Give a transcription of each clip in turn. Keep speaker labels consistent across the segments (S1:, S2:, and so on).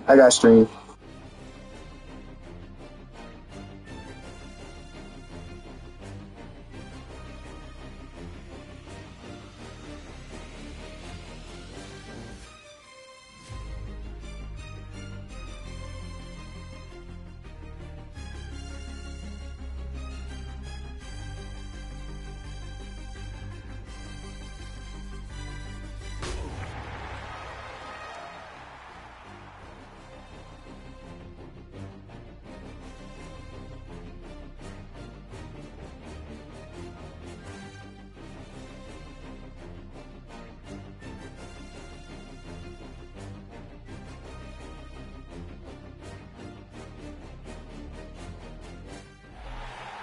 S1: I got stream.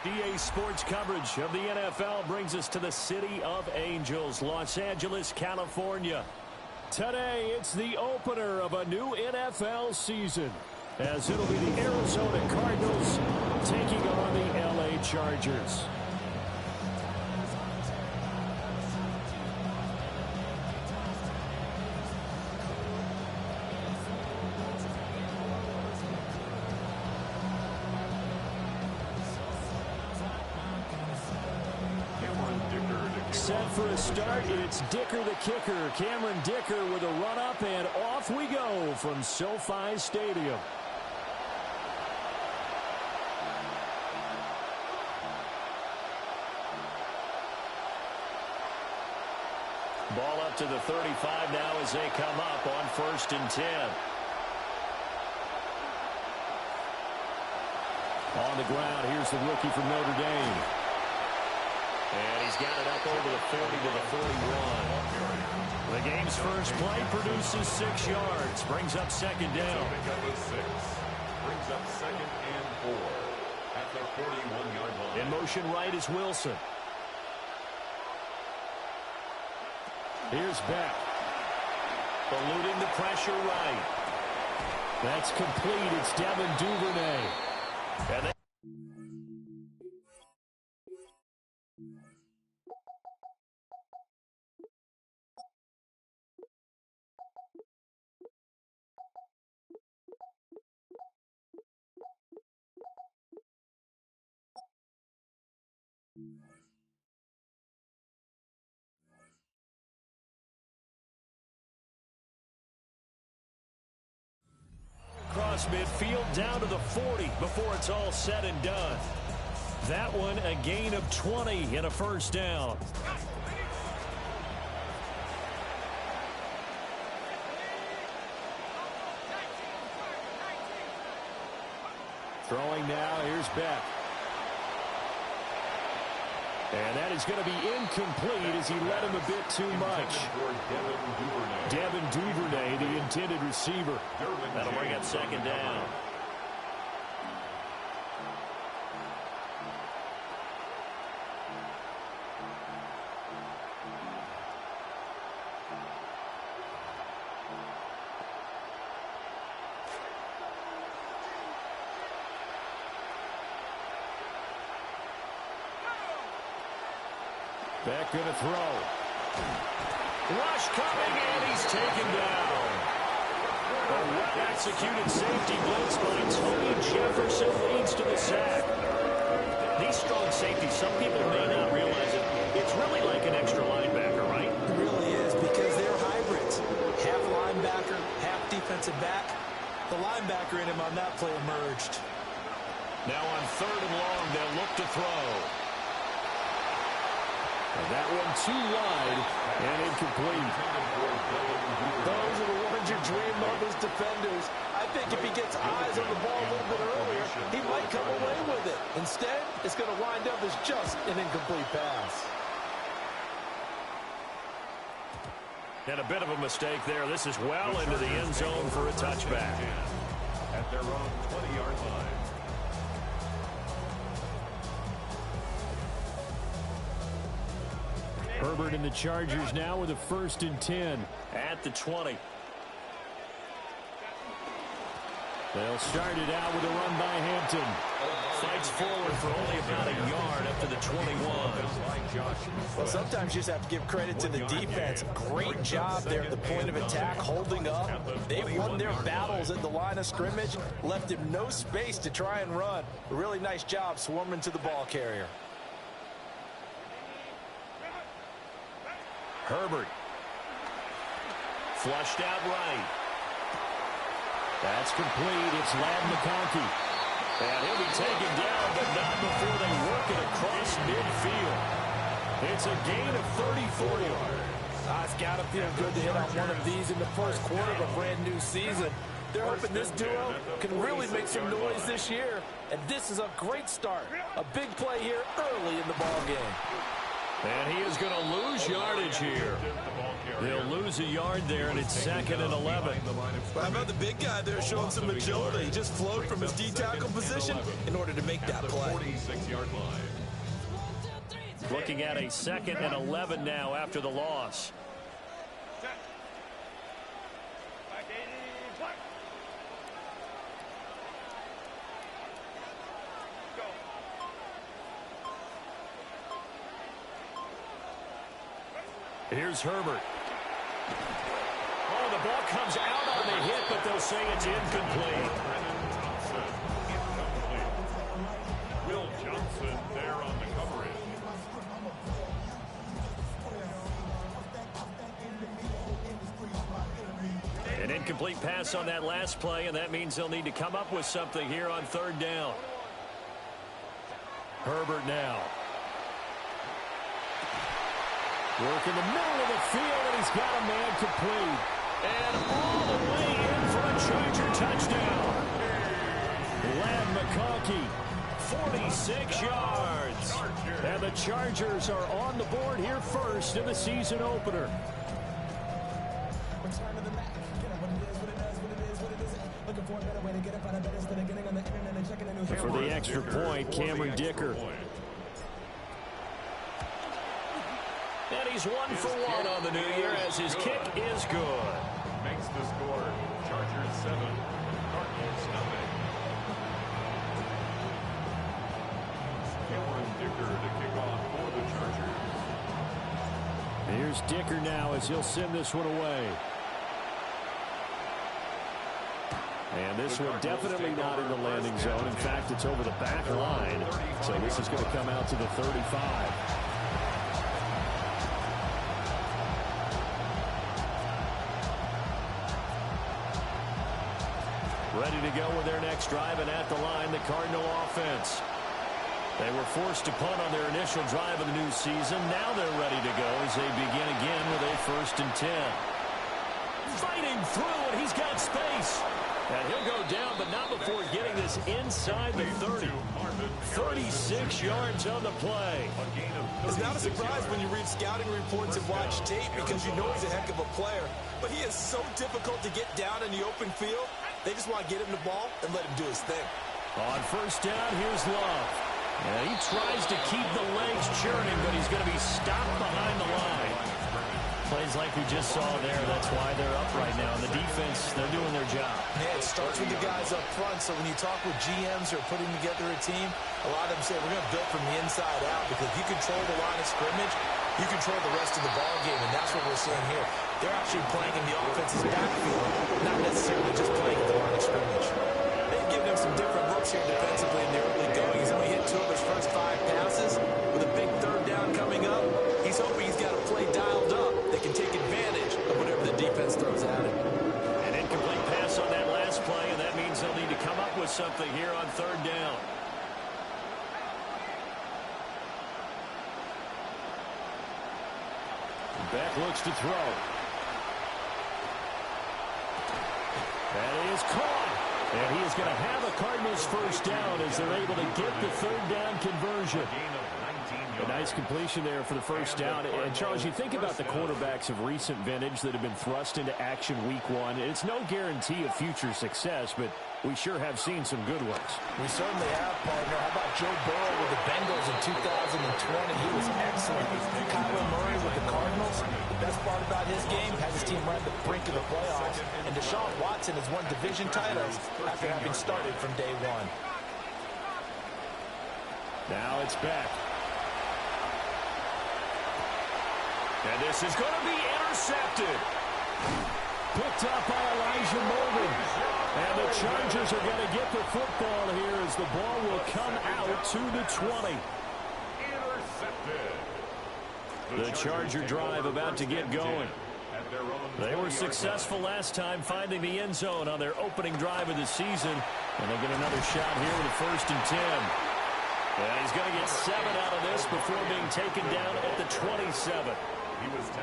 S2: DA Sports coverage of the NFL brings us to the City of Angels, Los Angeles, California. Today, it's the opener of a new NFL season, as it'll be the Arizona Cardinals taking on the LA Chargers. Set for a start, it's Dicker the kicker. Cameron Dicker with a run-up, and off we go from SoFi Stadium. Ball up to the 35 now as they come up on 1st and 10. On the ground, here's the rookie from Notre Dame. And he's got it up over the 40 to the 41. The game's first play produces 6 yards. Brings up 2nd down.
S3: Brings up 2nd and 4 at the 41-yard line.
S2: In motion right is Wilson. Here's Beck. Eluding the pressure right. That's complete. It's Devin Duvernay. And across midfield down to the 40 before it's all said and done. That one a gain of 20 and a 1st down. Throwing now, here's Beck. And that is going to be incomplete as he led him a bit too much. Devin Duvernay, the intended receiver. That'll bring up 2nd down. Beck going to throw. Rush coming, and he's taken down. A well-executed safety blitz by Tony Jefferson leads to the sack. These strong safeties, some people may not realize it. It's really like an extra linebacker, right?
S4: It really is, because they're hybrids. Half linebacker, half defensive back. The linebacker in him on that play emerged.
S2: Now on 3rd and long, they'll look to throw. And that one too wide and incomplete.
S4: Those are the ones you dream of as defenders. I think if he gets eyes on the ball a little bit earlier, he might come away with it. Instead, it's going to wind up as just an incomplete pass.
S2: And a bit of a mistake there. This is well into the end zone for a touchback.
S3: At their own 20-yard line.
S2: Herbert and the Chargers now with a 1st and 10 at the 20. They'll start it out with a run by Hampton. Fights forward for only about a yard up to the 21.
S4: Well, sometimes you just have to give credit to the defense. Great job there at the point of attack, holding up. They've won their battles at the line of scrimmage, left him no space to try and run. A really nice job swarming to the ball carrier.
S2: Herbert. Flushed out right. That's complete. It's Ladd McConkey. And he'll be taken down, but not before they work it across midfield. It's a gain of 34 yards.
S4: It's got to feel good to hit on one of these in the first quarter of a brand new season. They're hoping this duo can really make some noise this year. And this is a great start. A big play here early in the ball game.
S2: And he is going to lose yardage here. They'll lose a yard there, and it's 2nd and 11.
S4: Well, how about the big guy there showing some agility? He just flowed from his D-tackle position in order to make that play.
S3: 46-yard line.
S2: Looking at a 2nd and 11 now after the loss. Here's Herbert. Oh, the ball comes out on the hit, but they'll say it's incomplete.
S3: Will Johnson there on the coverage.
S2: An incomplete pass on that last play, and that means they'll need to come up with something here on 3rd down. Herbert now. Work in the middle of the field, and he's got a man complete. And all the way in for a Charger touchdown. Ladd McConkey, 46 yards. And the Chargers are on the board here first in the season opener. For the extra point, Cameron Dicker. And he's 1 for 1 on the new year as his kick is good.
S3: Makes the score. Chargers 7, Cardinals nothing. Cameron Dicker to kick off for the Chargers.
S2: Here's Dicker now as he'll send this one away. And this one definitely not in the landing zone. In fact, it's over the back line. So this is going to come out to the 35. Ready to go with their next drive, and at the line, the Cardinal offense. They were forced to punt on their initial drive of the new season. Now they're ready to go as they begin again with a 1st and 10. Fighting through, and he's got space. And he'll go down, but not before getting this inside the 30. 36 yards on the play.
S4: It's not a surprise when you read scouting reports and watch tape because you know he's a heck of a player. But he is so difficult to get down in the open field. They just want to get him the ball and let him do his thing.
S2: On 1st down, here's Love. And he tries to keep the legs churning, but he's going to be stopped behind the line. Plays like we just saw there. That's why they're up right now. The defense, they're doing their job.
S4: Yeah, it starts with the guys up front. So when you talk with GMs who are putting together a team, a lot of them say we're going to build from the inside out because if you control the line of scrimmage, you control the rest of the ball game, and that's what we're seeing here. They're actually playing in the offense's backfield, not necessarily just playing at the line of scrimmage. They've given him some different looks here defensively in the early going. He's only hit 2 of his first 5 passes. With a big 3rd down coming up, he's hoping he's got a play dialed up that can take advantage of whatever the defense throws at him.
S2: An incomplete pass on that last play, and that means they'll need to come up with something here on 3rd down. Beck looks to throw. That is caught. And he is going to have a Cardinals 1st down as they're able to get the 3rd down conversion. A nice completion there for the 1st down. And, Charles, you think about the quarterbacks of recent vintage that have been thrust into action week 1. It's no guarantee of future success, but we sure have seen some good ones.
S4: We certainly have, partner. How about Joe Burrow with the Bengals in 2020? He was excellent. Kyler Murray with the Cardinals. The best part about about his game, has his team right at the brink of the playoffs, and Deshaun Watson has won division titles after having started from day one.
S2: Now it's Beck. And this is going to be intercepted. Picked up by Elijah Molden. And the Chargers are going to get the football here as the ball will come out to the 20. The Charger drive about to get going. They were successful last time finding the end zone on their opening drive of the season. And they get another shot here with a 1st and 10. And he's going to get 7 out of this before being taken down at the 27.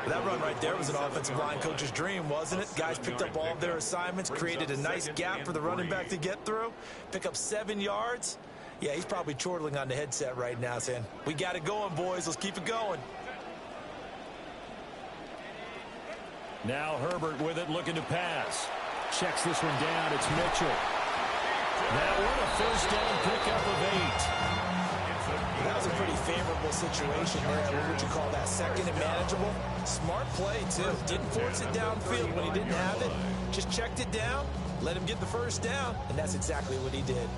S4: That run right there was an offensive line coach's dream, wasn't it? Guys picked up all of their assignments, created a nice gap for the running back to get through, pick up 7 yards. Yeah, he's probably chortling on the headset right now saying, we got it going, boys. Let's keep it going.
S2: Now Herbert with it, looking to pass. Checks this one down. It's Mitchell. That one a 1st down pickup of 8.
S4: That was a pretty favorable situation there. What would you call that? 2nd and manageable? Smart play, too. Didn't force it downfield when he didn't have it. Just checked it down, let him get the 1st down, and that's exactly what he did.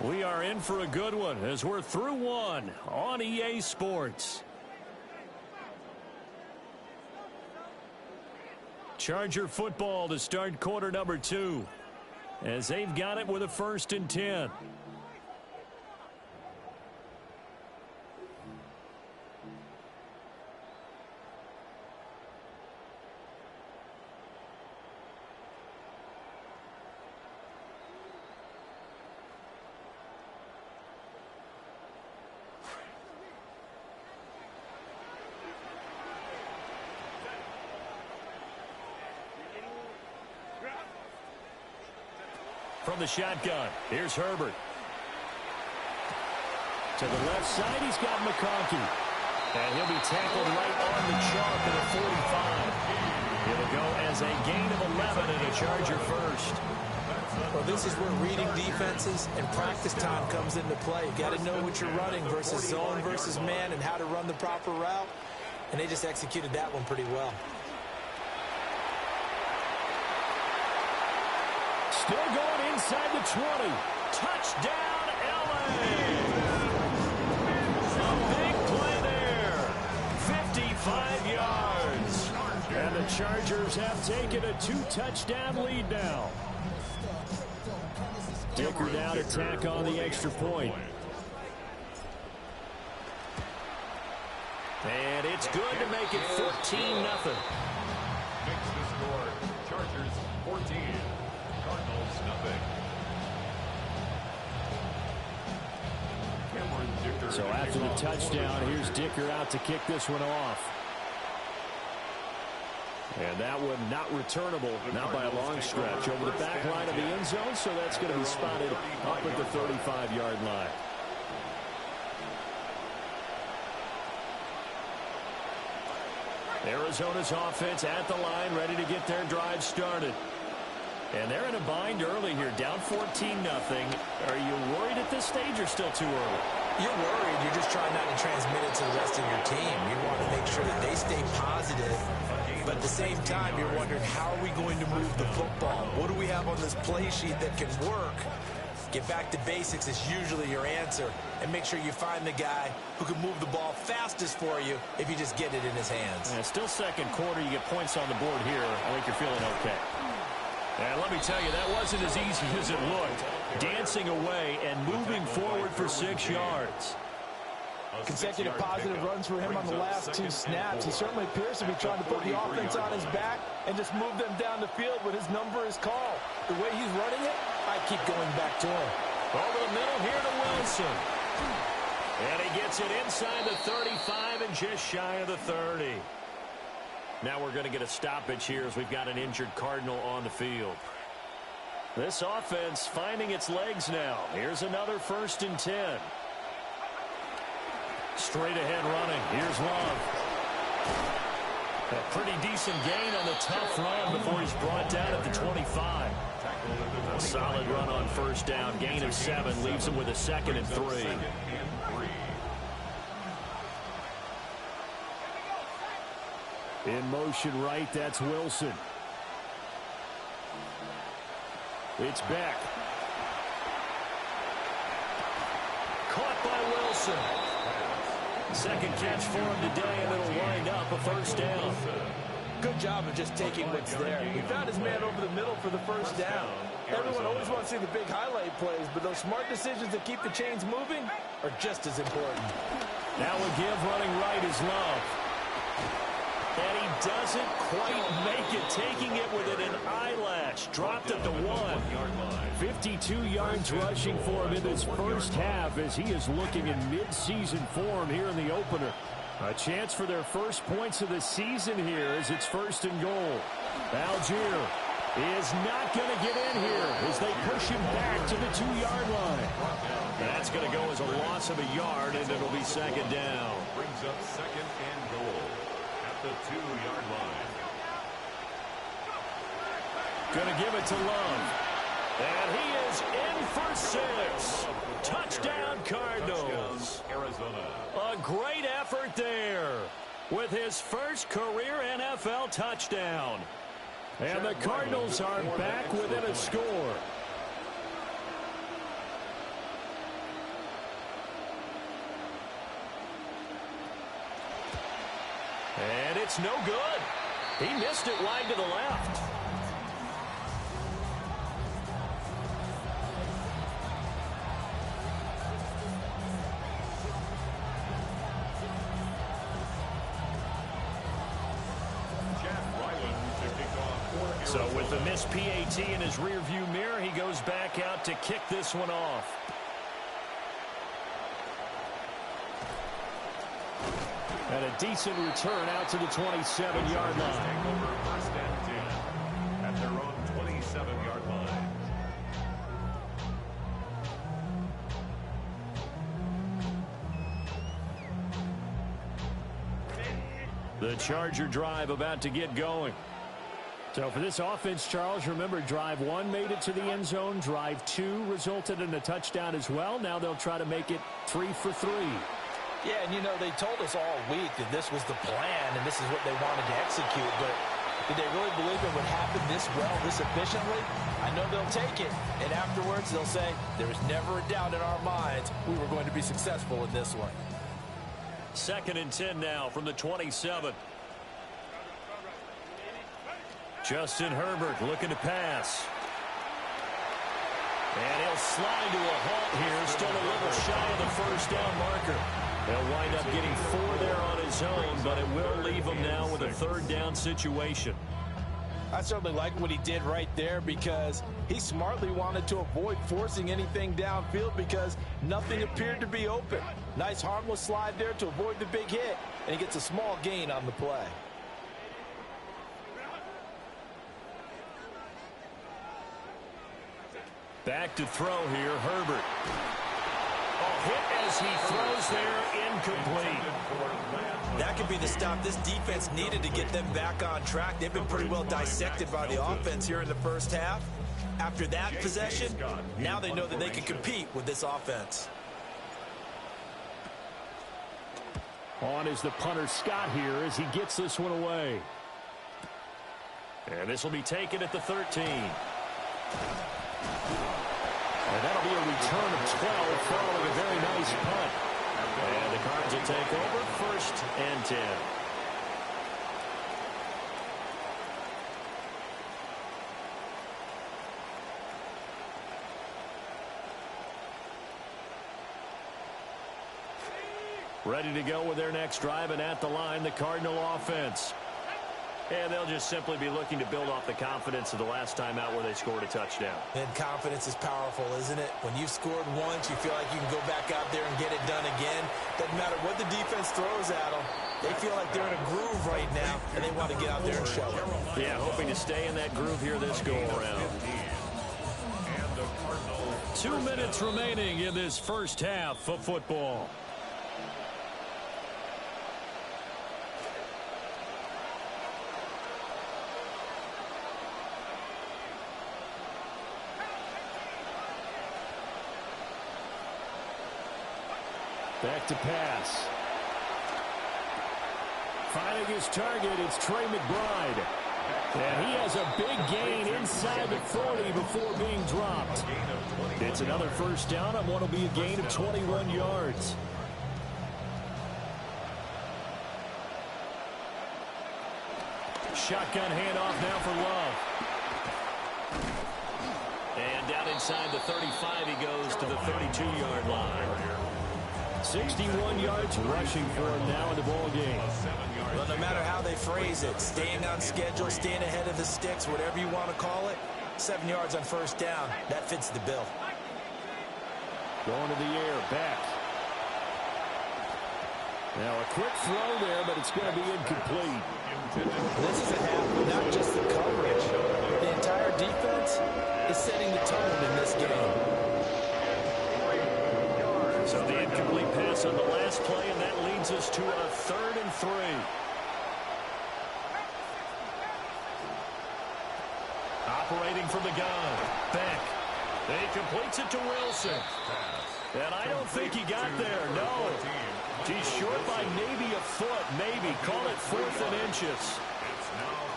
S2: We are in for a good one as we're through one on EA Sports. Charger football to start quarter number 2 as they've got it with a 1st and 10. From the shotgun, here's Herbert. To the left side, he's got McConkey. And he'll be tackled right on the chalk at a 45. It'll go as a gain of 11 and a Charger 1st.
S4: Well, this is where reading defenses and practice time comes into play. You got to know what you're running versus zone versus man and how to run the proper route. And they just executed that one pretty well.
S2: Still going inside the 20. Touchdown, LA! A big play there. 55 yards. And the Chargers have taken a 2-touchdown lead now. Dicker down to tack on the extra point. And it's good to make it 14-0.
S3: Makes the score. Chargers 14. Cardinals nothing.
S2: So after the touchdown, here's Dicker out to kick this one off. And that one not returnable, not by a long stretch. Over the back line of the end zone, so that's going to be spotted up at the 35-yard line. Arizona's offense at the line, ready to get their drive started. And they're in a bind early here, down 14-0. Are you worried at this stage or still too early?
S4: You're worried. You're just trying not to transmit it to the rest of your team. You want to make sure that they stay positive. But at the same time, you're wondering, how are we going to move the football? What do we have on this play sheet that can work? Get back to basics is usually your answer. And make sure you find the guy who can move the ball fastest for you if you just get it in his hands.
S2: Yeah, still second quarter. You get points on the board here. I think you're feeling okay. And let me tell you, that wasn't as easy as it looked. Dancing away and moving forward for 6 yards.
S1: Consecutive positive runs for him on the last 2 snaps. He certainly appears to be trying to put the offense on his back and just move them down the field when his number is called. The way he's running it, I keep going back to him.
S2: Over the middle here to Wilson. And he gets it inside the 35 and just shy of the 30. Now we're going to get a stoppage here as we've got an injured Cardinal on the field. This offense finding its legs now. Here's another 1st and 10. Straight ahead running. Here's Love. A pretty decent gain on the tough run before he's brought down at the 25. Solid run on first down. Gain of 7 leaves him with a 2nd and 3. In motion right, that's Wilson. It's Beck. Caught by Wilson. Second catch for him today, and it'll wind up a first down.
S1: Good job of just taking what's there. He found his man over the middle for the first down. Everyone always wants to see the big highlight plays, but those smart decisions that keep the chains moving are just as important.
S2: Now a give running right is Love. And he doesn't quite make it, taking it within an eyelash. Dropped at the 1. 52 yards rushing for him in this first half as he is looking in mid-season form here in the opener. A chance for their first points of the season here as it's 1st and goal. Algier is not going to get in here as they push him back to the 2-yard line. That's going to go as a loss of a yard, and it'll be 2nd down.
S3: Brings up 2nd and goal at the 2-yard line.
S2: Going to give it to Love. And he is in for 6. Touchdown, Cardinals.
S3: Arizona.
S2: A great effort there with his first career NFL touchdown. And the Cardinals are back within a score. And it's no good. He missed it wide to the left. So with the missed PAT in his rearview mirror, he goes back out to kick this one off. And a decent return out to the 27-yard line.
S3: Over 1st and 10 at their own 27-yard line.
S2: The Charger drive about to get going. So for this offense, Charles, remember, drive 1 made it to the end zone. Drive 2 resulted in a touchdown as well. Now they'll try to make it 3 for 3.
S1: Yeah, and you know, they told us all week that this was the plan and this is what they wanted to execute, but did they really believe it would happen this well, this efficiently? I know they'll take it, and afterwards they'll say, there was never a doubt in our minds we were going to be successful in this one.
S2: 2nd and 10 now from the 27. Justin Herbert looking to pass. And he'll slide to a halt here, still a little shy of the first down marker. He'll wind up getting 4 there on his own, but it will leave him now with a 3rd down situation.
S1: I certainly like what he did right there because he smartly wanted to avoid forcing anything downfield because nothing appeared to be open. Nice harmless slide there to avoid the big hit, and he gets a small gain on the play.
S2: Back to throw here, Herbert. Hit as he throws there, incomplete.
S4: That could be the stop this defense needed to get them back on track. They've been pretty well dissected by the offense here in the first half. After that possession, now they know that they can compete with this offense.
S2: On is the punter Scott here as he gets this one away. And this will be taken at the 13. And that'll be a return of 12 following a very nice punt. And the Cards will take over 1st and 10. Ready to go with their next drive, and at the line, the Cardinal offense. And they'll just simply be looking to build off the confidence of the last time out where they scored a touchdown.
S4: And confidence is powerful, isn't it? When you've scored once, you feel like you can go back out there and get it done again. Doesn't matter what the defense throws at them. They feel like they're in a groove right now, and they want to get out there and show it.
S2: Yeah, hoping to stay in that groove here this go-around. 2 minutes remaining in this first half of football. Back to pass. Finding his target, it's Trey McBride. And he has a big gain inside the 40 before being dropped. It's another first down on what will be a gain of 21 yards. Shotgun handoff now for Love. And down inside the 35, he goes to the 32-yard line. 61 yards rushing for him now in the ball game.
S1: Well, no matter how they phrase it, staying on schedule, staying ahead of the sticks, whatever you want to call it, 7 yards on first down, that fits the bill.
S2: Going to the air, back. Now a quick throw there, but it's going to be incomplete.
S1: This is a half, not just the coverage. The entire defense is setting the tone in this game.
S2: So the incomplete pass on the last play, and that leads us to a 3rd and 3. Operating from the gun. Beck. He completes it to Wilson. And I don't think he got there, no. He's short by maybe a foot, maybe. Call it 4th and inches.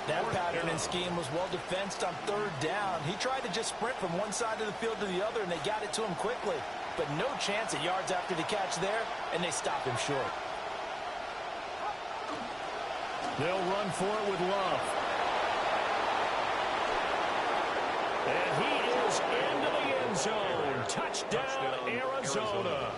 S1: That pattern and scheme was well defensed on 3rd down. He tried to just sprint from one side of the field to the other, and they got it to him quickly. But no chance at yards after the catch there, and they stop him short.
S2: They'll run for it with Love. And he is into the end zone. Touchdown, Arizona.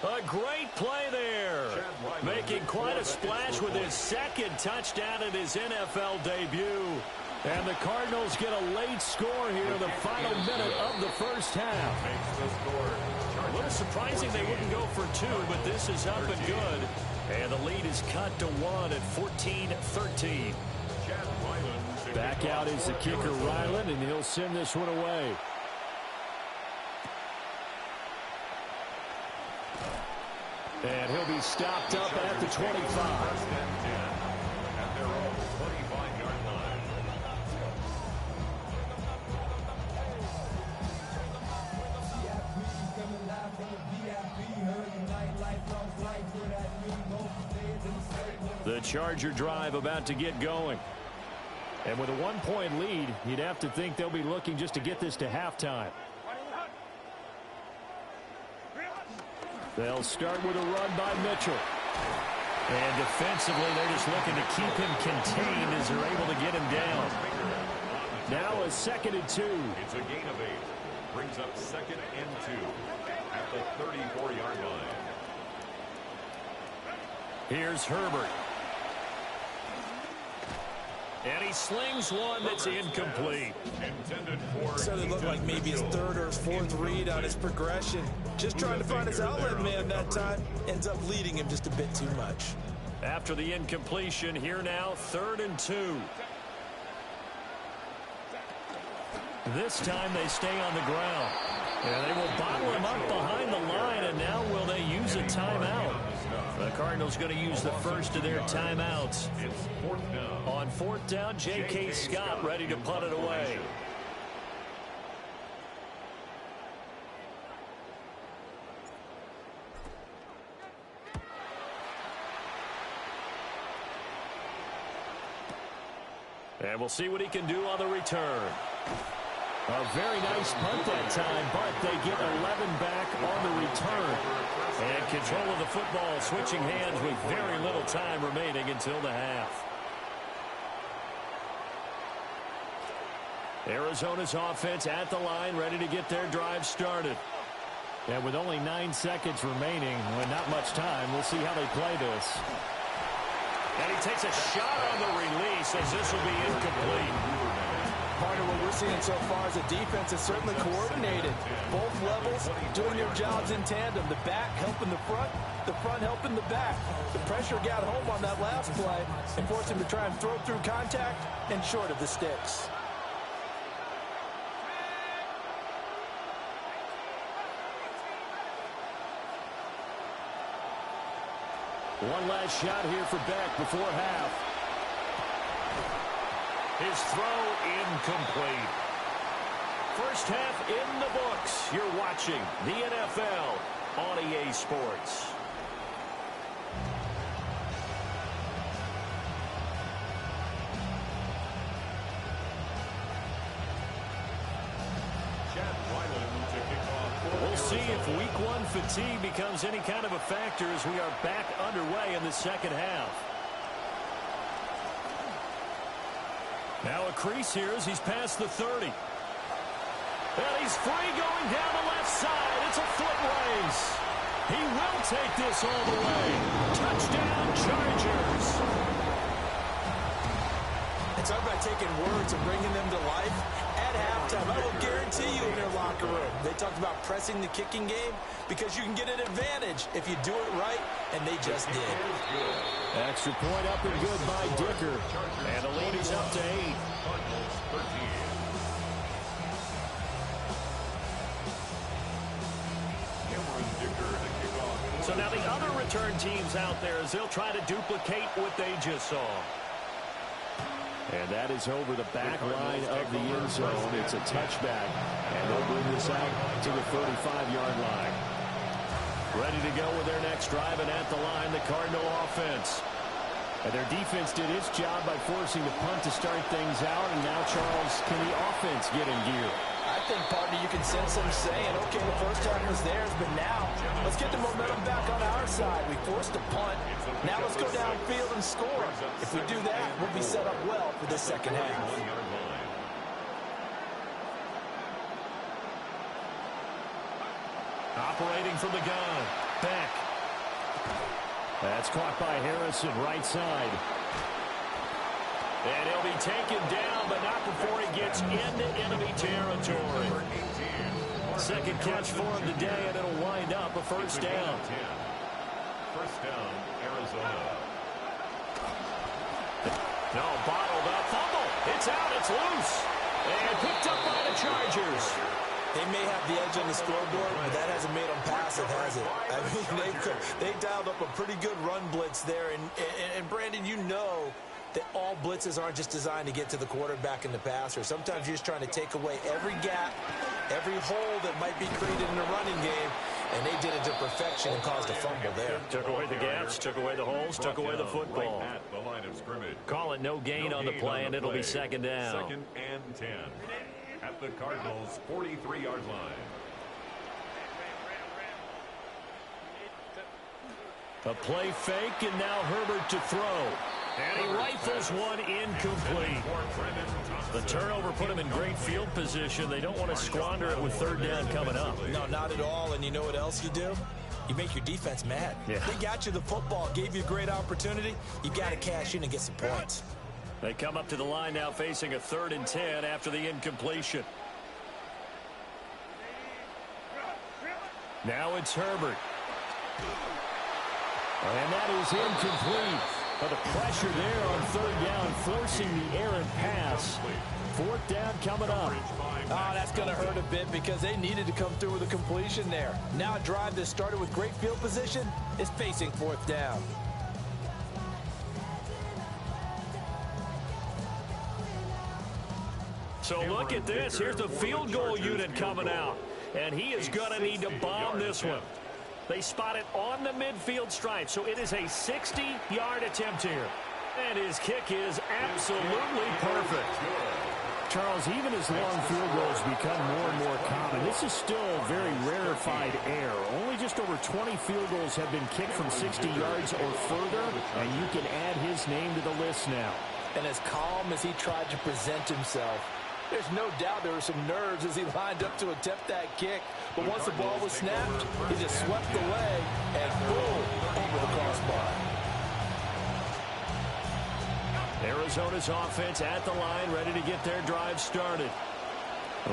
S2: A great play there. Making quite a splash with his 2nd touchdown in his NFL debut. And the Cardinals get a late score here in the final minute of the first half. A little surprising they wouldn't go for 2, but this is up and good. And the lead is cut to 1 at 14-13. Back out is the kicker, Ryland, and he'll send this one away. And he'll be stopped up at the 25. The Charger drive about to get going. And with a 1-point lead, you'd have to think they'll be looking just to get this to halftime. They'll start with a run by Mitchell. And defensively, they're just looking to keep him contained as they're able to get him down. Now a 2nd and 2.
S3: It's a gain of 8. Brings up 2nd and 2 at the 34-yard line.
S2: Here's Herbert. And he slings one that's incomplete.
S1: So it looked like maybe his 3rd or his 4th read on his progression. Just trying to find his outlet man that time. Ends up leading him just a bit too much.
S2: After the incompletion, here now, 3rd and 2. This time they stay on the ground. And they will bottle him up behind the line, and now will they use a timeout? The Cardinals going to use the first of their timeouts.
S3: It's 4th down.
S2: On 4th down, J.K. Scott ready to punt it away. And we'll see what he can do on the return. A very nice punt that time, but they get 11 back on the return. And control of the football switching hands with very little time remaining until the half. Arizona's offense at the line, ready to get their drive started. And with only 9 seconds remaining, and not much time, we'll see how they play this. And he takes a shot on the release as this will be incomplete.
S1: Part of what we're seeing so far as a defense is certainly coordinated. Both levels doing their jobs in tandem. The back helping the front helping the back. The pressure got home on that last play and forced him to try and throw through contact and short of the sticks.
S2: One last shot here for Beck before half. His throw incomplete. first half in the books. You're watching the NFL on EA Sports. We'll see if week one fatigue becomes any kind of a factor as we are back underway in the second half. Now a crease here as he's past the 30. And he's free going down the left side. It's a foot race. He will take this all the way. Touchdown, Chargers.
S1: It's all about taking words and bringing them to life at halftime. I will guarantee you in their locker room, they talked about pressing the kicking game because you can get an advantage if you do it right, and they just did.
S2: Extra point up and good by Dicker. And the lead is up to 8. So now the other return teams out there as they'll try to duplicate what they just saw. And that is over the back line of the end zone. It's a touchback. And they'll bring this out to the 35-yard line. Ready to go with their next drive, and at the line, the Cardinal offense. And their defense did its job by forcing the punt to start things out. And now, Charles, can the offense get in gear?
S1: I think, partner, you can sense them saying, okay, the first time was theirs, but now let's get the momentum back on our side. We forced a punt. Now let's go downfield and score. If we do that, we'll be set up well for the second half.
S2: Operating from the gun. Beck. That's caught by Harrison, right side. And he'll be taken down, but not before he gets into enemy territory. Second catch for him today, and it'll wind up a first down.
S3: First down, Arizona.
S2: No, bottled up. Fumble. It's out. It's loose. And picked up by the Chargers.
S1: They may have the edge on the scoreboard, but that hasn't made them passive, has it? I mean, they dialed up a pretty good run blitz there. And Brandon, you know that all blitzes aren't just designed to get to the quarterback and the passer. Sometimes you're just trying to take away every gap, every hole that might be created in the running game, and they did it to perfection and caused a fumble there.
S2: Took away the gaps, took away the holes, took away the football.
S3: Right at the line of scrimmage.
S2: Call it no gain on the play, and it'll be second down.
S3: Second and 10 at the Cardinals' 43-yard line.
S2: A play fake, and now Herbert to throw. And he rifles one incomplete. The turnover put him in great field position. They don't want to squander it with third down coming up.
S1: No, not at all. And you know what else you do? You make your defense mad.
S2: Yeah.
S1: They got you the football, gave you a great opportunity. You got to cash in and get some points.
S2: They come up to the line now facing a 3rd and 10 after the incompletion. Now it's Herbert. And that is incomplete. But the pressure there on 3rd down, forcing the errant pass. 4th down coming up.
S1: Oh, that's going to hurt a bit because they needed to come through with a completion there. Now a drive that started with great field position is facing 4th down.
S2: So look at this. Here's the field goal unit coming out. And he is going to need to bomb this one. They spot it on the midfield stripe, so it is a 60-yard attempt here. And his kick is absolutely perfect. Charles, even as long field goals become more and more common, this is still very rarefied air. Only just over 20 field goals have been kicked from 60 yards or further, and you can add his name to the list now.
S1: And as calm as he tried to present himself, there's no doubt there were some nerves as he lined up to attempt that kick. But once the ball was snapped, he just swept away and boom, over the crossbar.
S2: Arizona's offense at the line, ready to get their drive started.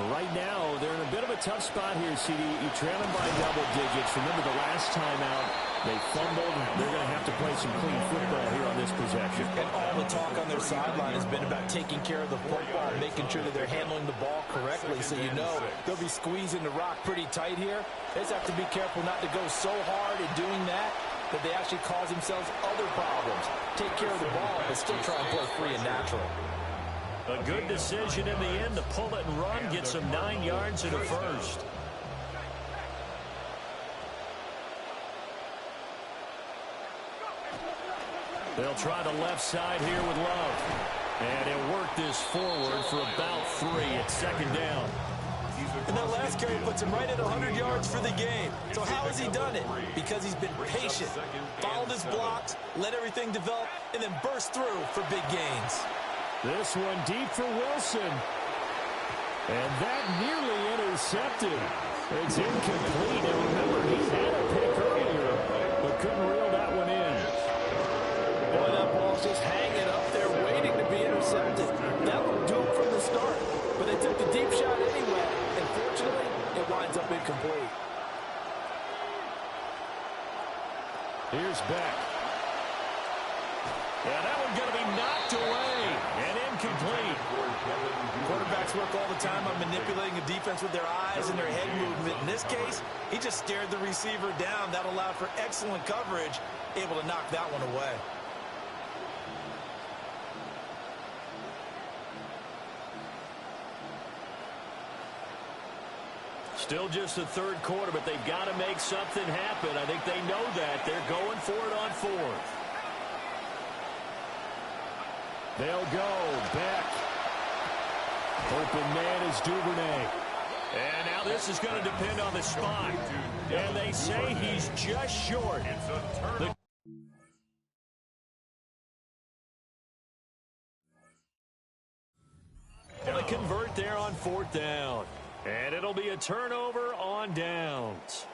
S2: Right now, they're in a bit of a tough spot here, CD. You trail them by double digits. Remember the last time out, they fumbled. They're going to have to play some clean football here on this possession.
S1: And all the talk on their sideline has been about taking care of the football, making sure that they're handling the ball correctly. So you know they'll be squeezing the rock pretty tight here. They just have to be careful not to go so hard in doing that they actually cause themselves other problems. Take care of the ball, but still try and play free and natural.
S2: A good decision in the end to pull it and run, get gets him 9 yards and a first. They'll try the left side here with Love. And he'll work this forward for about 3 at second down.
S1: And that last carry puts him right at 100 yards for the game. So how has he done it? Because he's been patient, followed his blocks, let everything develop, and then burst through for big gains.
S2: This one deep for Wilson. And that nearly intercepted. It's incomplete. And remember, he had a pick earlier, but couldn't reel that one in.
S1: Boy, that ball's just hanging up there waiting to be intercepted. That looked doomed from the start, but they took the deep shot anyway. And fortunately, it winds up incomplete.
S2: Here's Beck. Yeah, that one's going to be knocked away and incomplete.
S1: Quarterbacks work all the time on manipulating a defense with their eyes and their head movement. In this case, he just stared the receiver down. That allowed for excellent coverage, able to knock that one away.
S2: Still just the third quarter, but they've got to make something happen. I think they know that. They're going for it on fourth. They'll go back. Open man is Duvernay. And now this is going to depend on the spot. And they say he's just short. Going to convert there on fourth down. And it'll be a turnover on downs.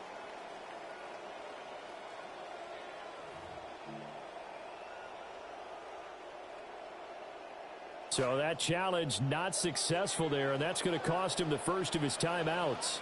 S2: So that challenge not successful there, and that's going to cost him the first of his timeouts.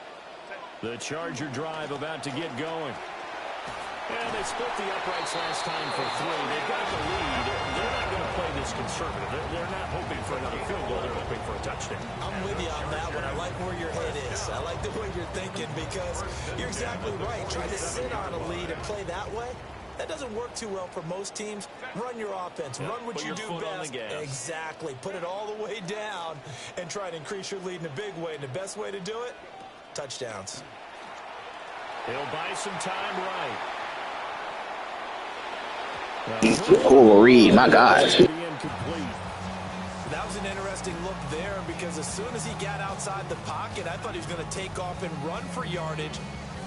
S2: The Charger drive about to get going. And they split the uprights last time for 3. They've got the lead. They're not going to play this conservative. They're not hoping for another field goal. They're hoping for a touchdown.
S1: I'm with you on that one. I like where your head is. I like the way you're thinking because you're exactly right. Trying to sit on a lead and play that way, that doesn't work too well for most teams. Run your offense. Run what you do best. Exactly. Put it all the way down and try to increase your lead in a big way. And the best way to do it, touchdowns.
S2: He'll buy some time right.
S5: Corey, my God.
S1: That was an interesting look there because as soon as he got outside the pocket, I thought he was going to take off and run for yardage.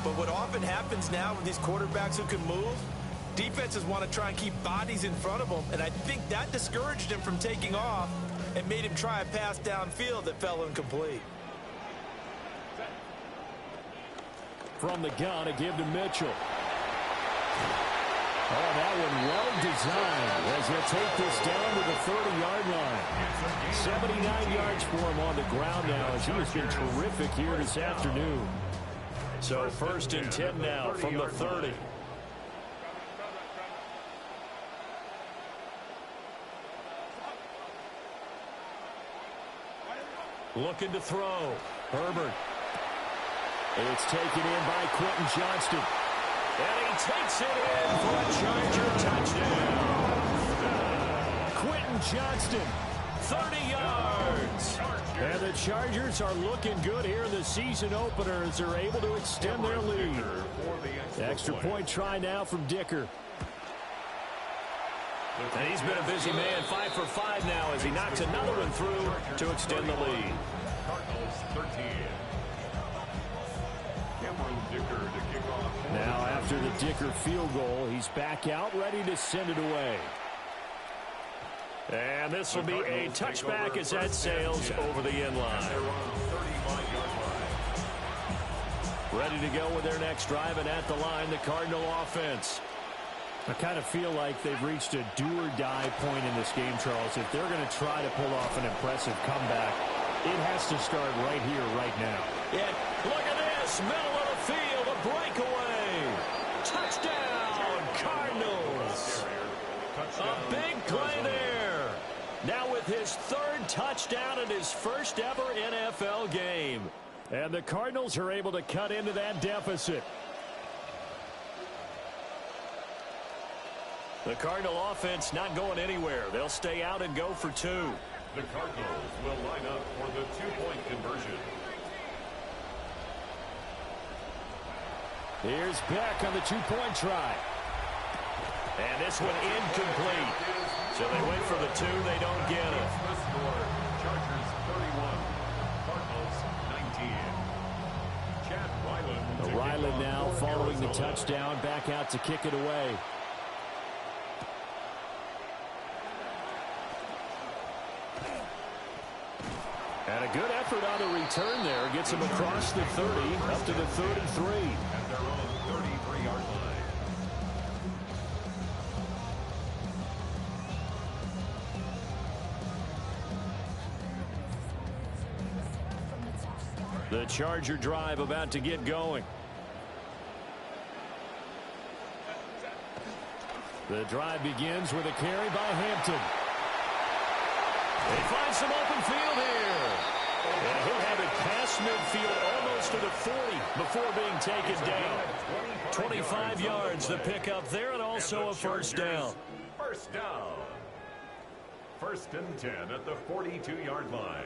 S1: But what often happens now with these quarterbacks who can move, defenses want to try and keep bodies in front of them, and I think that discouraged him from taking off and made him try a pass downfield that fell incomplete.
S2: From the gun, a give to Mitchell. Oh, that one well designed as he'll take this down to the 30-yard line. 79 yards for him on the ground now as he has been terrific here this afternoon. So first and 10 now from the 30. Looking to throw. Herbert. It's taken in by Quentin Johnston. And he takes it in for a Charger touchdown. Quentin Johnston, 30 yards. And the Chargers are looking good here in the season opener as they're able to extend their lead. Extra point try now from Dicker. And he's been a busy man, 5 for 5 now as he knocks another one through to extend the lead. Now after the Dicker field goal, he's back out ready to send it away. And this will be a touchback as that sails over the end line. Ready to go with their next drive, and at the line, the Cardinal offense. I kind of feel like they've reached a do-or-die point in this game, Charles. If they're going to try to pull off an impressive comeback, it has to start right here, right now. Yeah, look at this, middle of the field, a breakaway. Touchdown, Cardinals. A big play there. Now with his third touchdown in his first ever NFL game. And the Cardinals are able to cut into that deficit. The Cardinal offense not going anywhere. They'll stay out and go for 2.
S3: The Cardinals will line up for the 2-point conversion.
S2: Here's Beck on the two-point try. And this one incomplete. So they wait for the two. They don't get it.
S3: Chargers 31, Cardinals 19. Chad Ryland.
S2: Ryland now following the touchdown, back out to kick it away. And a good effort on the return there. Gets him across the 30, up to the 33.
S3: At their own 33-yard line.
S2: The Charger drive about to get going. The drive begins with a carry by Hampton. They find some open field here. And he'll have it past midfield almost to the 40 before being taken down. 25 yards the pickup there, and also a first down.
S3: First down. First and 10 at the 42-yard line.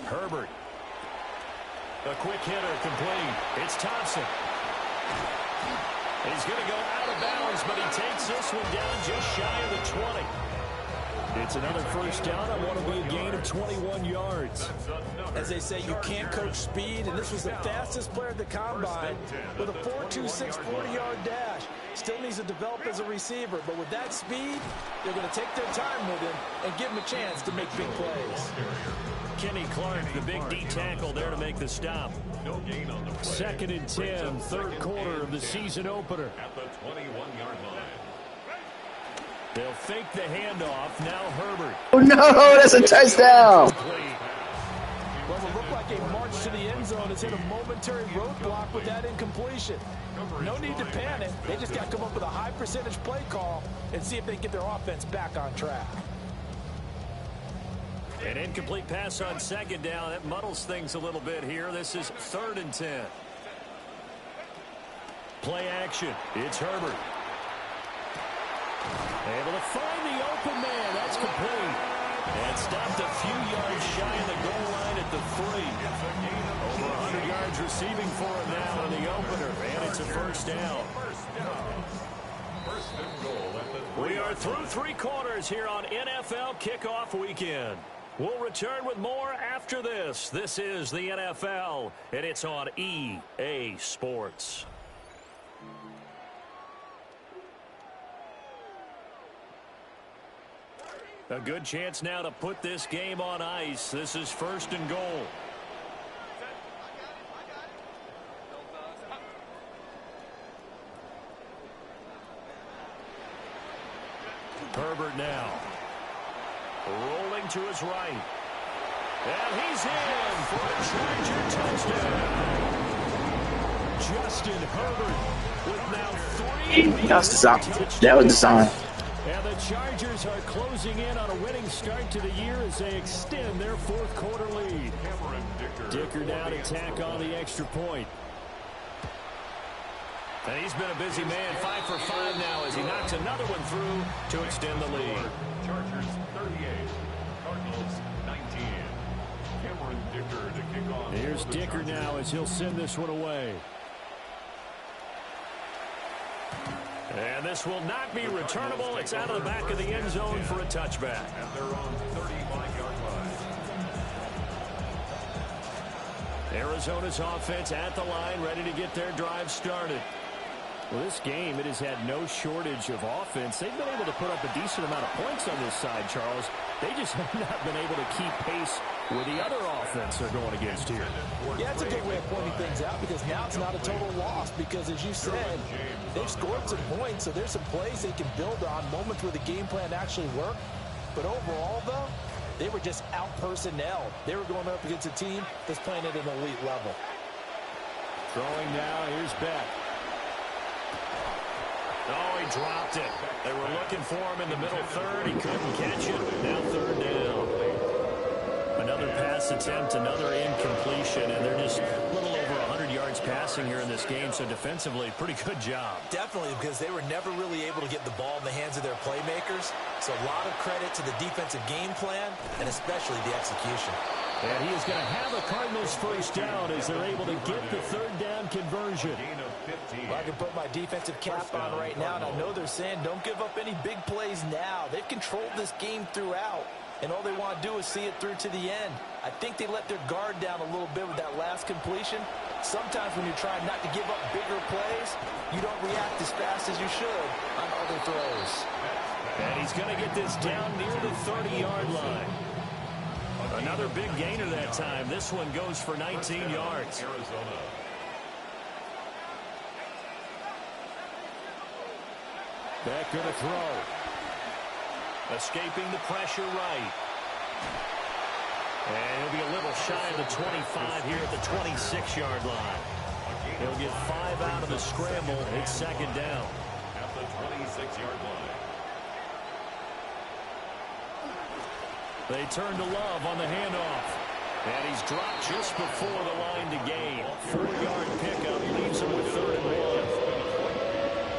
S2: Herbert. A quick hitter complete. It's Thompson. He's going to go out of bounds, but he takes this one down just shy of the 20. It's another first down. I want to be a gain of 21 yards.
S1: As they say, you can't coach speed, and this was the fastest player at the combine with a 4.26 40-yard dash. Still needs to develop as a receiver, but with that speed, they're going to take their time with him and give him a chance to make big plays.
S2: Kenny Clark, the big D tackle there to make the stop.
S3: No gain on the play.
S2: Second and 10, third quarter of the season opener.
S3: At the 21-yard line.
S2: They'll fake the handoff. Now Herbert.
S5: Oh, no, that's a touchdown.
S1: Well, it looked like a march to the end zone has hit a momentary roadblock with that incompletion. No need to panic. They just got to come up with a high percentage play call and see if they can get their offense back on track.
S2: An incomplete pass on second down. That muddles things a little bit here. This is third and 10. Play action. It's Herbert. Able to find the open man. That's complete. And stopped a few yards shy of the goal line at the 3. Over 100 yards receiving for him now in the opener. And it's a first down.
S3: First and goal at the 3.
S2: We are through three quarters here on NFL Kickoff Weekend. We'll return with more after this. This is the NFL, and it's on EA Sports. A good chance now to put this game on ice. This is first and goal. Herbert now. Rolling to his right. And he's in for a Charger touchdown. Justin Herbert with now 3.
S5: That was design.
S2: And the Chargers are closing in on a winning start to the year as they extend their fourth quarter lead. Dicker now to tack on the extra point. And he's been a busy man, 5 for 5 now as he knocks another one through to extend the lead.
S3: Chargers 38, Cardinals 19. Cameron Dicker to kick off.
S2: Here's Dicker now as he'll send this one away. And this will not be returnable. It's out of the back of the end zone for a touchback.
S3: At their own 35-yard line.
S2: Arizona's offense at the line, ready to get their drive started. Well, this game, it has had no shortage of offense. They've been able to put up a decent amount of points on this side, Charles. They just have not been able to keep pace with the other offense they're going against here.
S1: Yeah, it's a good way of pointing things out because now it's not a total loss because, as you said, they've scored some points, so there's some plays they can build on, moments where the game plan actually worked. But overall, though, they were just out-personnel. They were going up against a team that's playing at an elite level.
S2: Throwing now, here's Beck. Oh, he dropped it. They were looking for him in the middle third. He couldn't catch it. Now third down. Another pass attempt, another incompletion, and they're just a little over 100 yards passing here in this game, so defensively, pretty good job.
S1: Definitely, because they were never really able to get the ball in the hands of their playmakers. So a lot of credit to the defensive game plan, and especially the execution.
S2: And he is going to have a Cardinals first down as they're able to get the third down conversion.
S1: Well, I can put my defensive cap on right now, and I know they're saying don't give up any big plays now. They've controlled this game throughout, and all they want to do is see it through to the end. I think they let their guard down a little bit with that last completion. Sometimes when you're trying not to give up bigger plays, you don't react as fast as you should on other throws.
S2: And he's going to get this down near the 30-yard line. Another big gainer that time. This one goes for 19 yards. Back going to throw. Escaping the pressure right. And he'll be a little shy of the 25 here at the 26-yard line. He'll get 5 out of the scramble. It's second down.
S3: At the 26-yard line.
S2: They turn to Love on the handoff. And he's dropped just before the line to gain. 4-yard pickup leaves him with 3rd and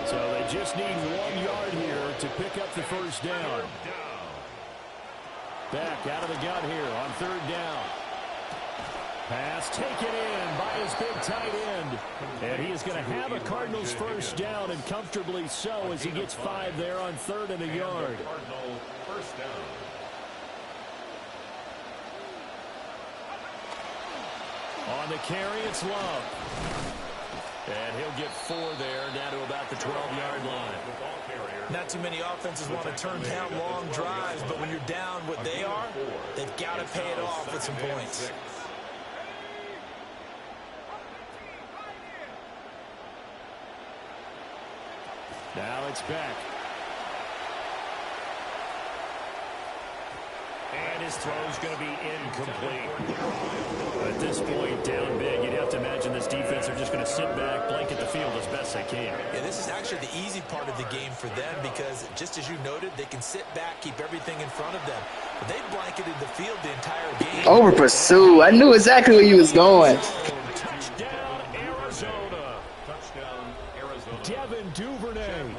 S2: 1. So they just need 1 yard here to pick up the first down. Back out of the gun here on 3rd down. Pass taken in by his big tight end. And he is going to have a Cardinals first down, and comfortably so, as he gets 5 there on 3rd and a yard.
S3: Cardinal first down.
S2: On the carry, it's Love. And he'll get 4 there, down to about the 12-yard line.
S1: Not too many offenses want to turn down long drives, but when you're down what they are, they've got to pay it off with some points.
S2: Now it's back. And his throw's going to be incomplete. At this point, down big, you'd have to imagine this defense are just going to sit back, blanket the field as best they can.
S1: Yeah, this is actually the easy part of the game for them because, just as you noted, they can sit back, keep everything in front of them. But they've blanketed the field the entire game.
S5: Over pursue. I knew exactly where he was going.
S2: Touchdown, Arizona.
S3: Touchdown, Arizona.
S2: Devin Duvernay.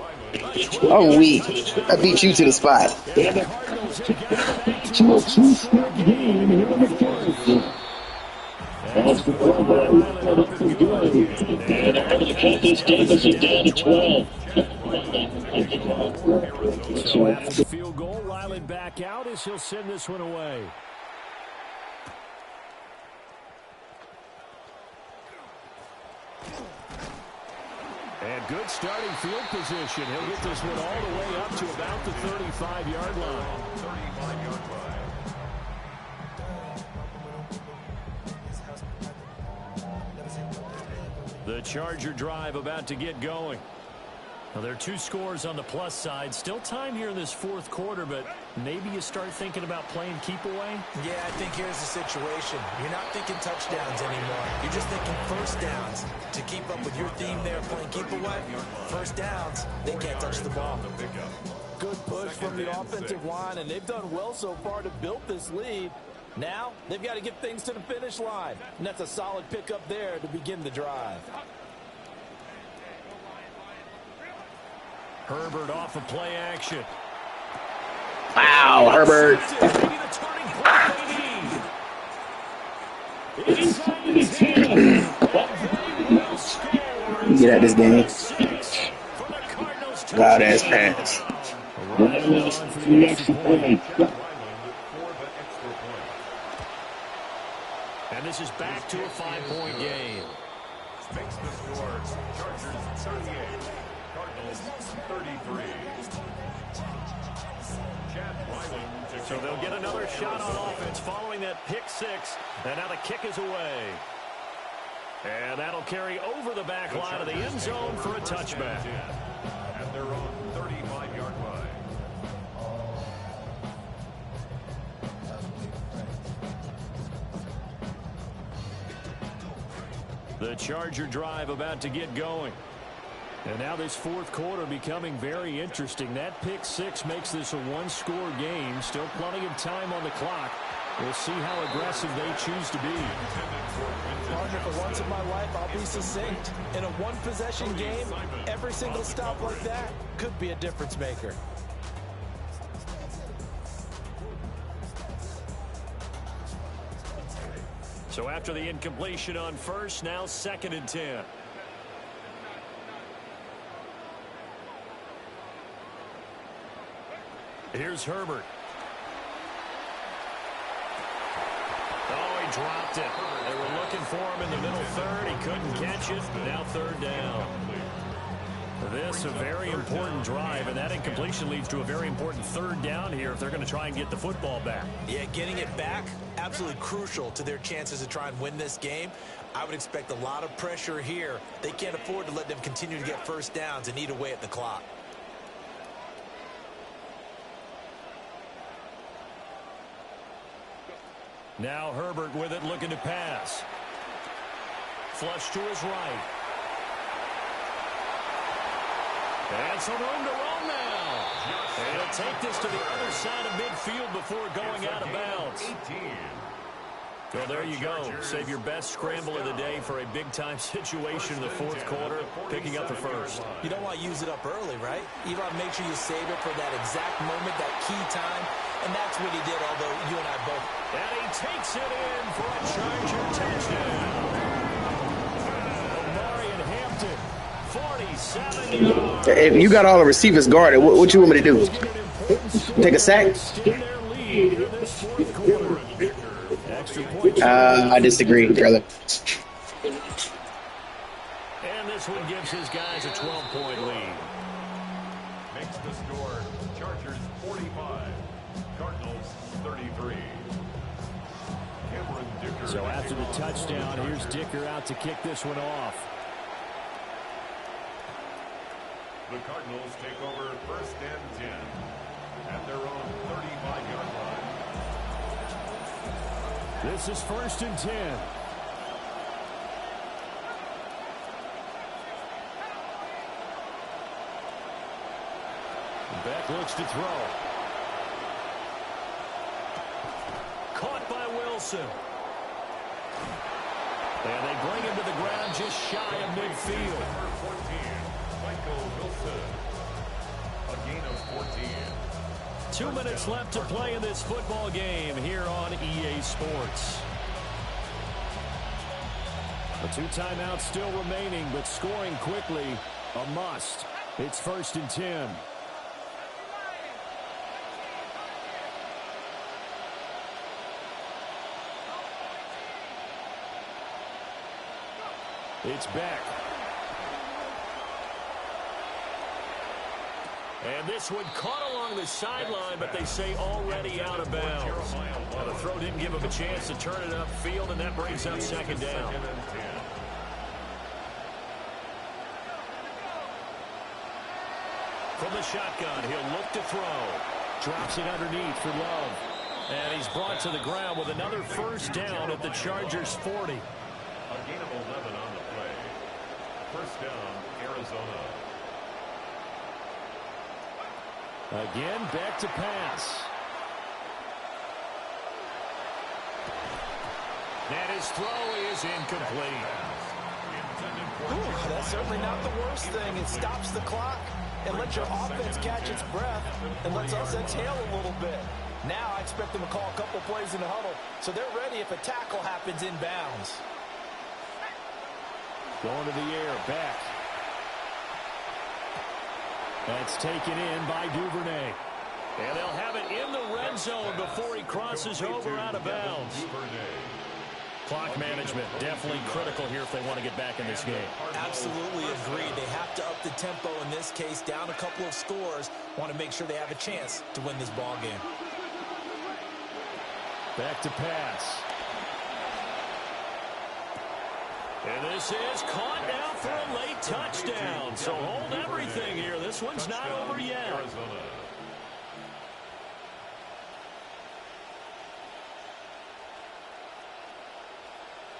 S5: Oh, we. I beat you to the spot.
S2: So after the field goal, Ryland back out as he'll send this one away. And good starting field position. He'll get this one all the way up to about the 35-yard line.
S3: 35-yard line.
S2: The Charger drive about to get going. Now, there are 2 scores on the plus side. Still time here in this 4th quarter, but maybe you start thinking about playing keep away?
S1: Yeah, I think here's the situation. You're not thinking touchdowns anymore. You're just thinking first downs. To keep up with your theme there, playing keep away, first downs, they can't touch the ball. Good push from the offensive line, and they've done well so far to build this lead. Now, they've got to get things to the finish line, and that's a solid pickup there to begin the drive.
S2: Herbert off of play action.
S5: Wow, Herbert.
S2: Maybe the turning point they need. Inside the 10. And they will score.
S5: Get out this game.
S2: 6 for the Cardinals.
S5: Loud ass pass.
S2: And this is back to a 5-point game.
S3: Makes the score. Chargers 38. Cardinals 33.
S2: So they'll get another shot on offense following that pick 6. And now the kick is away. And that'll carry over the back line of the end zone for a touchback.
S3: At their own 35-yard line.
S2: The Charger drive about to get going. And now this 4th quarter becoming very interesting. That pick 6 makes this a 1-score game. Still plenty of time on the clock. We'll see how aggressive they choose to be.
S1: Partner, for once in my life, I'll be succinct. In a one-possession game, every single stop like that could be a difference maker.
S2: So after the incompletion on first, now 2nd and 10. Here's Herbert. Oh, he dropped it. They were looking for him in the middle third. He couldn't catch it. Now 3rd down. This a very important drive, and that incompletion leads to a very important 3rd down here if they're going to try and get the football back.
S4: Yeah, getting it back, absolutely crucial to their chances to try and win this game. I would expect a lot of pressure here. They can't afford to let them continue to get first downs and eat away at the clock.
S2: Now Herbert with it, looking to pass. Flush to his right. And some room to roll now. And he'll take this to the other side of midfield before going out of bounds. Well, there you go. Save your best scramble of the day for a big-time situation in the 4th quarter, picking up the first.
S4: You don't want to use it up early, right? You want to make sure you save it for that exact moment, that key time. And that's what he did, although you and I both.
S2: And he takes it in for a Charger touchdown. Omarion Hampton, 47 yards.
S5: If you got all the receivers guarded, what you want me to do? Take a sack? I disagree, brother.
S2: And this one gives his guys a 12-point lead.
S3: Makes the score Chargers 45, Cardinals 33.
S2: So after the touchdown, here's Dicker out to kick this one off.
S3: The Cardinals take over 1st and 10 at their own 35-yard line.
S2: This is 1st and 10. Beck looks to throw. Caught by Wilson. And they bring him to the ground just shy of midfield.
S3: Number 14, Michael Wilson. A gain of 14.
S2: 2 minutes left to play in this football game here on EA Sports. The 2 timeouts still remaining, but scoring quickly, a must. It's 1st and 10. It's Beck. And this one caught along the sideline, but they say already out of bounds. Now the throw didn't give him a chance to turn it upfield, and that brings up 2nd down. From the shotgun, he'll look to throw. Drops it underneath for Love. And he's brought to the ground with another 1st down at the Chargers 40.
S3: A gain of 11 on the play. 1st down, Arizona.
S2: Again, back to pass. And his throw is incomplete.
S1: Ooh, that's certainly not the worst thing. It stops the clock and lets your offense catch its breath and lets us exhale a little bit. Now I expect them to call a couple plays in the huddle, so they're ready if a tackle happens inbounds.
S2: Going to the air, back. That's taken in by Duvernay. And they'll have it in the red zone before he crosses over out of bounds. Clock management definitely critical here if they want to get back in this game.
S4: Absolutely agreed. They have to up the tempo in this case, down a couple of scores. Want to make sure they have a chance to win this ball game.
S2: Back to pass. And this is caught now for a late touchdown. So hold everything here. This one's not over yet.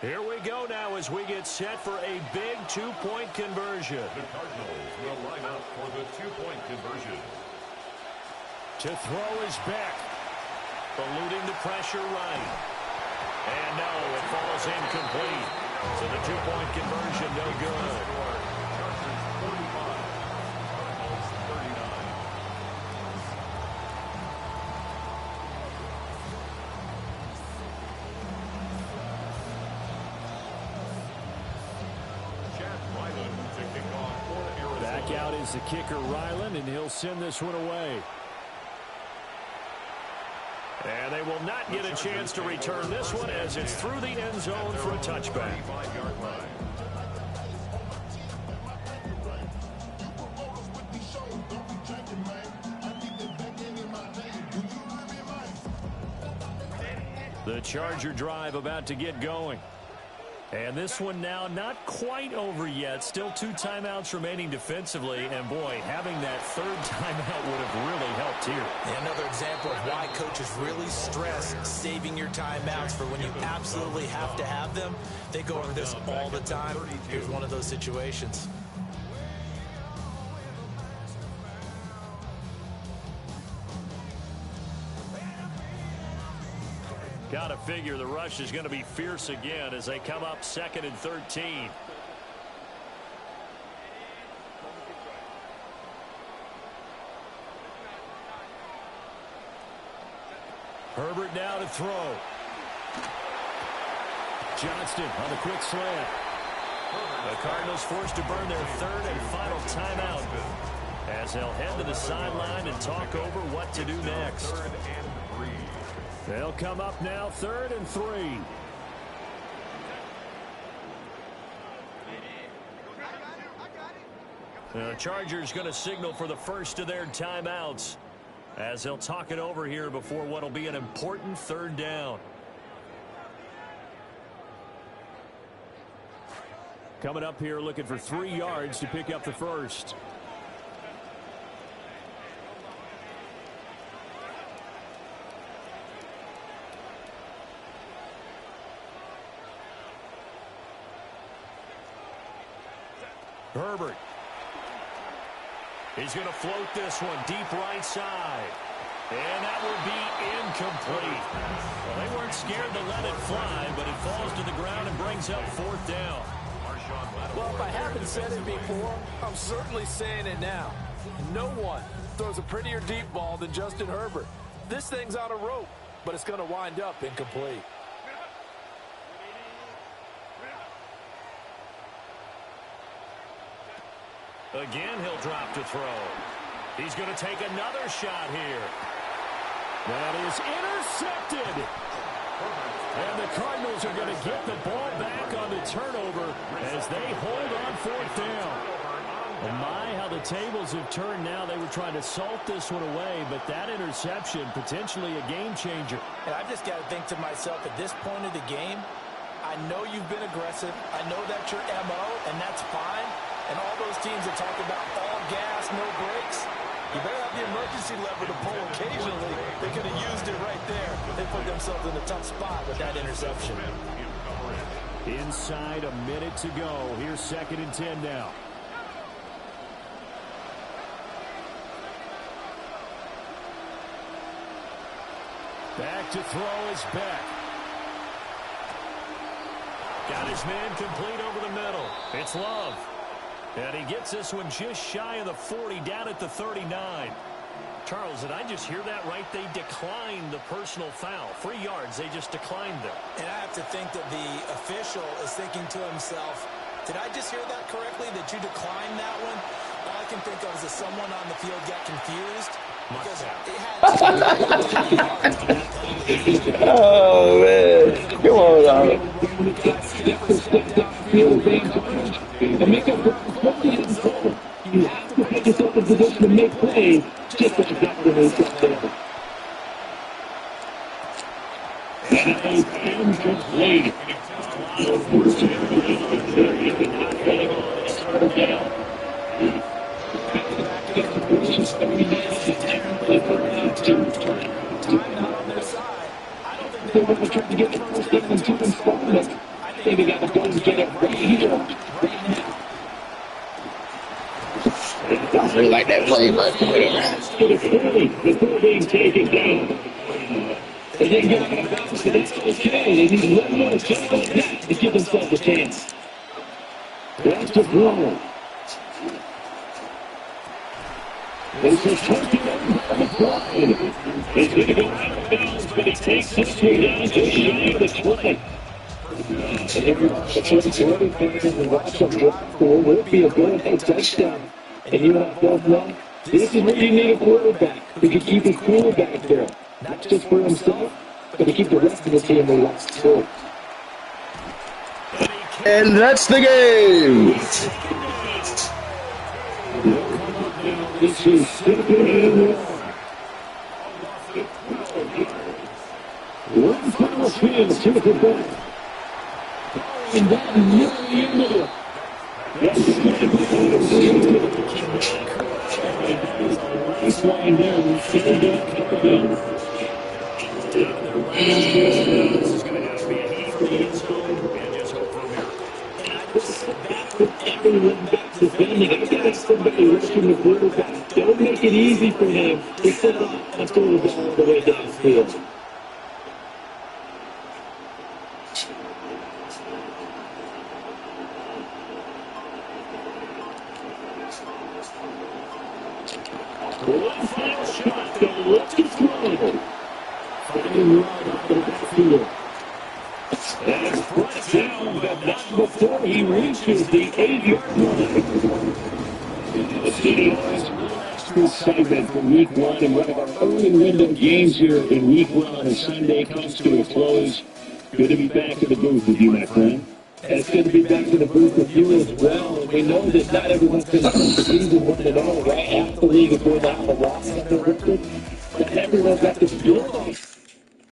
S2: Here we go now as we get set for a big 2-point conversion.
S3: The Cardinals will line up for the 2-point conversion.
S2: To throw is back. Eluding the pressure right. And no, it falls incomplete. So the two-point conversion, no good. Back out is the kicker, Ryland, and he'll send this one away. And they will not get a chance to return this one as it's through the end zone for a touchback. The Charger drive about to get going. And this one now not quite over yet. Still 2 timeouts remaining defensively. And, boy, having that third timeout would have really helped here.
S1: And another example of why coaches really stress saving your timeouts for when you absolutely have to have them. They go over this all the time. Here's one of those situations.
S2: Got to figure the rush is going to be fierce again as they come up 2nd and 13. Herbert now to throw. Johnston on the quick slant. The Cardinals forced to burn their 3rd and final timeout as they'll head to the sideline and talk over what to do next. They'll come up now 3rd and 3. The Chargers going to signal for the first of their timeouts as they'll talk it over here before what will be an important 3rd down. Coming up here looking for 3 yards to pick up the first. Herbert. He's going to float this one deep right side. And that will be incomplete. Well, they weren't scared to let it fly, but it falls to the ground and brings up 4th down.
S1: Well, if I haven't said it before, I'm certainly saying it now. No one throws a prettier deep ball than Justin Herbert. This thing's on a rope, but it's going to wind up incomplete.
S2: Again, he'll drop to throw. He's going to take another shot here. That is intercepted. And the Cardinals are going to get the ball back on the turnover as they hold on 4th down. And my, how the tables have turned now. They were trying to salt this one away, but that interception, potentially a game changer.
S1: And I've just got to think to myself, at this point of the game, I know you've been aggressive. I know that's your MO, and that's fine. And all those teams that talk about all gas, no brakes, you better have the emergency lever to pull occasionally. They could have used it right there. They put themselves in a tough spot with that interception.
S2: Inside a minute to go. Here's 2nd and 10 now. Back to throw is Beck. Got his man complete over the middle. It's Love. And he gets this one just shy of the 40, down at the 39. Charles, did I just hear that right? They declined the personal foul. 3 yards, they just declined them.
S1: And I have to think that the official is thinking to himself, did I just hear that correctly, that you declined that one? All I can think of is that someone on the field got confused. Because it had
S5: Oh, man. Come on, dog.
S6: To make up the you have to put yourself in position to make plays, just like that when they get there. That is incomplete. They were trying to get the first down and 2 installments. I think they got to go and get it right here. Right now.
S5: I don't really like that play, but whatever.
S6: It is early before being taken down. And then got him bounce, and it's okay. They need one more shot like that to give themselves a chance. That's just wrong. This is taking over the play. He's going to go out of bounds, but he takes this one down just shy of the 20. And everyone's ready for him to watch him drop for will it be a go-ahead touchdown. And you know what, this is where you need a quarterback who can keep his cool back there. Not just for himself, but to keep the rest of the team relaxed too.
S5: And that's the game.
S6: This is one final field to the back. And that nearly ended it. That's the line there.
S2: This is going to have to be a heat from the end zone and just hope for a miracle.
S6: Everyone back defending. I got somebody rushing the quarterback. Don't make it easy for him. He set off and throw the ball all the way downfield. One final shot. Let's get thrown. Fighting right off the backfield. That's brought down, but not before he reaches the 8-yard line. The Studios extra segment for Week 1 and one of our early window games here in Week 1 on a Sunday comes to a close. Good to be back in the booth with you, my friend. And it's good to be back in the booth with you as well. And we know that not everyone's going to start the season 1-0, right? Half the league is going out of the loss on their record. Not everyone's got this build-off